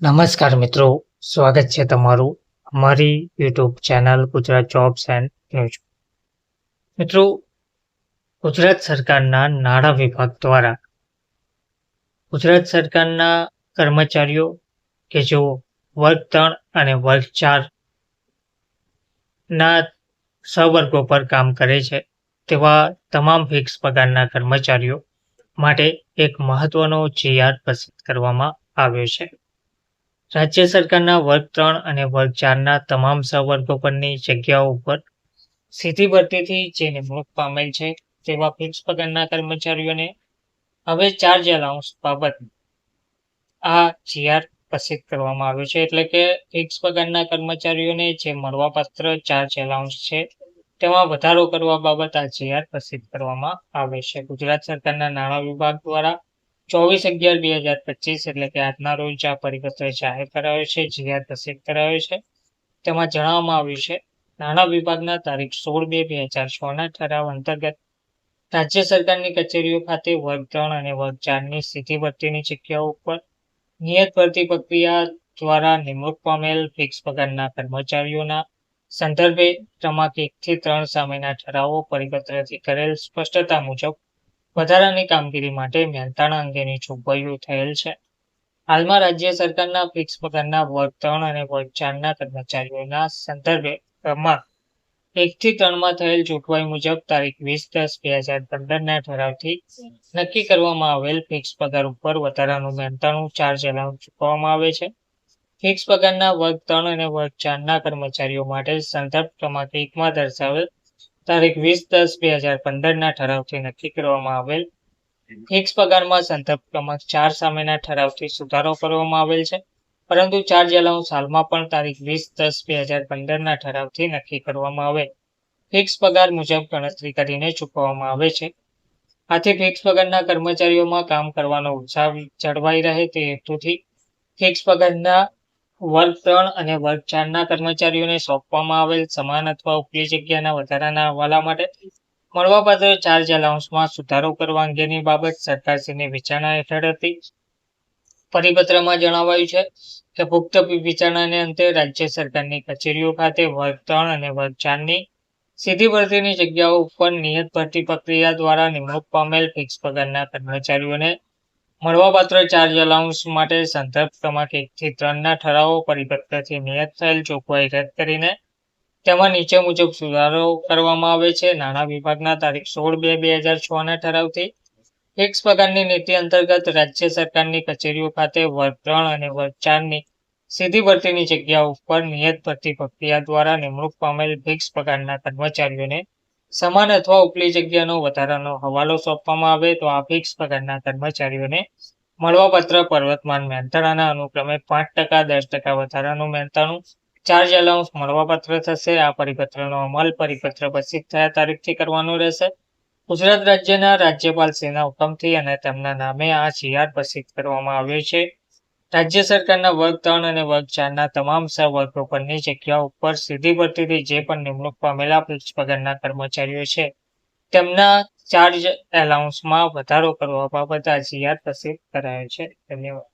નમસ્કાર મિત્રો, સ્વાગત છે તમારું અમારી YouTube channel Gujarat jobs and news. મિત્રો, ગુજરાત સરકારના નાણાં વિભાગ દ્વારા ગુજરાત સરકારના કર્મચારીઓ કે જેઓ વર્ગ 3 અને વર્ગ 4 ના સવર્ગો પર કામ કરે છે તેવા તમામ ફિક્સ પગારના કર્મચારીઓ માટે એક મહત્વનો GR પસંદ કરવામાં આવ્યો છે. રાજ્ય સરકારના વર્ગ 3 અને વર્ગ 4ના તમામ સવર્ગો પરની જગ્યાઓ ઉપર સીધી ભરતીથી જે નિમણૂક પામેલ છે તેવા ફિક્સ પગારના કર્મચારીઓને હવે ચાર્જ એલાઉન્સ બાબત આ GR પસંદ કરવામાં આવ્યો છે. એટલે કે ફિક્સ પગારના કર્મચારીઓને જે મળવાપાત્ર ચાર્જ એલાઉન્સ છે તેમાં વધારો કરવા બાબત આ GR પસંદ કરવામાં આવે છે. ગુજરાત સરકારના નાણાં વિભાગ દ્વારા 24/11/2025 એટલે કે આજના રોજ આ પરિપત્ર જાહેર કરાયો છે, GR પસંદ કરાયો છે. તેમાં જણાવવામાં આવ્યું છે, નાણાં વિભાગના તારીખ 16/2/2006ના ઠરાવ અંતર્ગત રાજ્ય સરકારની કચેરીઓ ખાતે વર્ગ 3 અને વર્ગ 4ની સીધી ભરતીની જગ્યાઓ ઉપર નિયત ભરતી પ્રક્રિયા દ્વારા નિમણૂક પામેલ ફિક્સ પગારના કર્મચારીઓના સંદર્ભે ક્રમાંક 1 થી 3 સામેના ઠરાવો પરિપત્રથી કરેલ સ્પષ્ટતા મુજબ વધારાની કામગીરી માટે મહેનતાણા અંગેની જોગવાઈઓ થયેલ છે. હાલમાં રાજ્ય સરકારના ફિક્સ પગારના વર્ગ 3 અને વર્ગ 4ના કર્મચારીઓના સંદર્ભે ક્રમાંક 1 થી 3માં થયેલ જોગવાઈ મુજબ તારીખ 20/10/2015ના ઠરાવથી નક્કી કરવામાં આવેલ ફિક્સ પગાર ઉપર વધારાનું મહેનતાણું ચાર્જ એલાઉન્સ ચૂકવવામાં આવે છે. ફિક્સ પગારના વર્ગ 3 અને વર્ગ 4ના કર્મચારીઓ માટે સંદર્ભ ક્રમાંક 1માં દર્શાવેલ તારીખ 20/10/2015ના ઠરાવથી નક્કી કરવામાં આવેલ ફિક્સ પગારમાં સંદર્ભ ક્રમાંક 4 સામેના ઠરાવથી સુધારો કરવામાં આવેલ છે, પરંતુ ચાર્જ એલાઉન્સ હાલમાં પણ તારીખ 20/10/2015ના ઠરાવથી નક્કી કરવામાં આવેલ ફિક્સ પગાર મુજબ ગણતરી કરીને ચૂકવવામાં આવે છે. આથી ફિક્સ પગારના કર્મચારીઓમાં કામ કરવાનો ઉત્સાહ જળવાઈ રહે તે હેતુથી ફિક્સ પગારના વર્ગ 3 અને વર્ગ 4ના કર્મચારીઓને સોંપવામાં આવેલ સમાન અથવા ઉપલી જગ્યાના વધારાના હવાલા માટે મળવાપાત્ર ચાર્જ એલાઉન્સમાં સુધારો કરવા અંગેની બાબત સરકારશ્રીની વિચારણા હેઠળ હતી. પરિપત્રમાં જણાવાયું છે કે પુખ્ત વિચારણાને અંતે રાજ્ય સરકારની કચેરીઓ ખાતે વર્ગ 3 અને વર્ગ 4ની સીધી ભરતીની જગ્યાઓ ઉપર નિયત ભરતી પ્રક્રિયા દ્વારા નિમણૂક પામેલ ફિક્સ પગારના કર્મચારીઓને મળવાપાત્ર ચાર્જ એલાઉન્સ માટે સંદર્ભ ક્રમાંક 1 થી 3ના ઠરાવો પરિપત્રથી નિયત થયેલ જોગવાઈ રદ કરીને તેમાં નીચે મુજબ સુધારો કરવામાં આવે છે. નાણાં વિભાગના તારીખ 16/2/2006ના ઠરાવથી ફિક્સ પગારની નીતિ અંતર્ગત રાજ્ય સરકારની કચેરીઓ ખાતે વર્ગ 3 અને વર્ગ 4ની સીધી ભરતીની જગ્યાઓ ઉપર નિયત ભરતી પ્રક્રિયા દ્વારા નિમણૂક પામેલ ફિક્સ પગારના કર્મચારીઓને સમાન અથવા ઉપલી જગ્યાનો વધારાનો હવાલો સોંપવામાં આવે તો આ ફિક્સ પગારના કર્મચારીઓને મળવાપાત્ર પ્રવર્તમાન મહેનતાણાના અનુક્રમે 5%, 10% વધારાનું મહેનતાણું ચાર્જ એલાઉન્સ મળવાપાત્ર થશે. આ પરિપત્રનો અમલ પરિપત્ર પસંદ થયા તારીખથી કરવાનો રહેશે. ગુજરાત રાજ્યના રાજ્યપાલશ્રીના હુકમથી અને તેમના નામે આ GR પસંદ કરવામાં આવ્યો છે. રાજ્ય સરકારના વર્ગ 3 અને વર્ગ 4ના તમામ સવર્ગો પરની જગ્યાઓ ઉપર સીધી ભરતીથી જે પણ નિમણૂક પામેલા ફિક્સ પગારના કર્મચારીઓ છે તેમના ચાર્જ એલાઉન્સમાં વધારો કરવા બાબત આ GR પસંદ કરાયો છે. ધન્યવાદ.